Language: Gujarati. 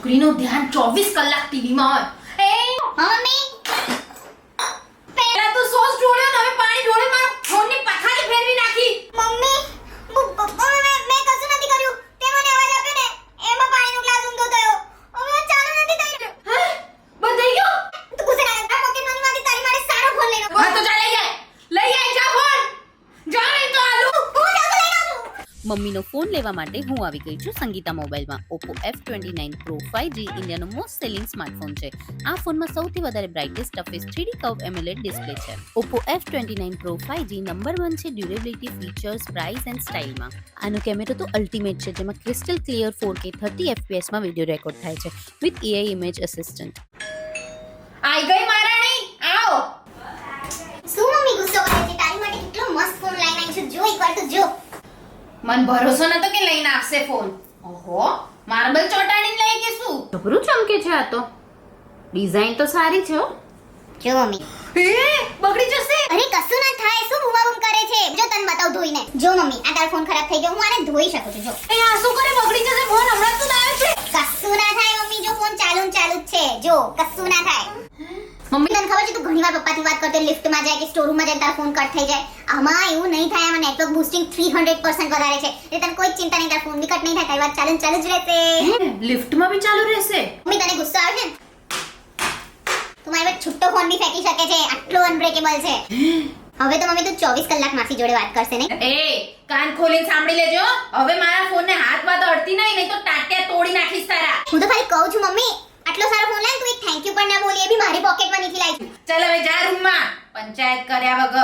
છોકરીનું ધ્યાન 24 કલાક ટીવીમાં હોય. મમ્મી પહેલા તો સોસ ઢોળ્યો ને હવે પાણી ઢોળી મારો ફોનની પથારી ફેરવી નાખી. મમ્મી મેં કશું નથી કર્યું. તે મને અવાજ આપ્યો ને એમાં પાણીનો ગ્લાસ ઊંધો થયો. હવે ચાલુ નથી થઈ રહ્યો. હે બંધ થઈ ગયો. તું ગુસ્સે ના કર. પોકેટ મની માંથી તારી માટે સારો ફોન લઈને આવ. હા તો જા લઈ આય જા ફોન. જા નહીં તો આલુ. હું જાઉં તો લઈને આવું. મમ્મીનો ફોન લેવા માટે હું આવી ગઈ છું સંગીતા મોબાઈલમાં. Oppo F29 Pro 5G ઇન્ડિયાનો મોસ્ટ સેલિંગ સ્માર્ટફોન છે. આ ફોનમાં સૌથી વધારે brightest toughest 3D curve AMOLED display છે. Oppo F29 Pro 5G number 1 છે ડ્યુરેબિલિટી, ફીચર્સ, પ્રાઇસ એન્ડ સ્ટાઇલમાં. આનો કેમેરો તો અલ્ટિમેટ છે, જેમાં ક્રિસ્ટલ ક્લિયર 4K 30 FPS માં વિડિયો રેકોર્ડ થાય છે વિથ AI ઇમેજ અસિસ્ટન્ટ. આઈ ગઈ મહારાણી આવો. શું મમ્મી ગુસ્સો કરે છે? તારી માટે કેટલો મસ્ત ફોન લઈને આવી છું. જો એકવાર તો જો. મન ભરોસો નતો કે લઈને આવશે ફોન. ઓહો માર્બલ ચોટાડીને લઈ કે શું? જબરું ચમકે છે આ તો. ડિઝાઇન તો સારી છે હો. જો મમ્મી. એ બગડી જશે. અરે કશું ના થાય. શું બૂમાબૂમ કરે છે? જો તને બતાવ ધોઈને. જો મમ્મી આ તારો ફોન ખરાબ થઈ ગયો. હું આને ધોઈ શકું છું. જો એ આ શું કરે બગડી જશે ફોન હમણાં તો લાવ્યો છે. કશું ના થાય મમ્મી. જો ફોન ચાલુ જ છે. જો કશું ના થાય. મમ્મી તને ખબર છે તું ઘણીવાર પપ્પાથી વાત કરતો લિફ્ટમાં જાય કે સ્ટોરરૂમમાં જાય તારો ફોન કટ થઈ જાય. આમાં એવું નહીં થાય. આમાં નેટવર્ક બૂસ્ટિંગ 300% વધારે છે. એટલે તને કોઈ ચિંતા નહીં. તારો ફોન બી કટ નહીં થાય. તારી વાત ચાલુ જ રહેશે. લિફ્ટમાં બી ચાલુ રહેશે. મમ્મી તને ગુસ્સો આવે છે ને? તું મારી પર છૂટો ફોન બી ફેંકી શકે છે. આટલો અનબ્રેકેબલ છે. હવે તો મમ્મી તું 24 કલાક માસી જોડે વાત કરશે ને? એ કાન ખોલીને સાંભળી લેજો. હવે મારા ફોનને હાથ વાત અડતી નહીં તો ટાટિયા તોડી નાખીશ તારા. હું તો ખાલી કહું છું મમ્મી આટલો સારો ફોન લાય તું એક થેન્ક યુ પણ ના બોલી. એ બી મારી પોકેટમાં નથી લાવી. ચાલ હવે જા રૂમમાં પંચાયત કર્યા વગર.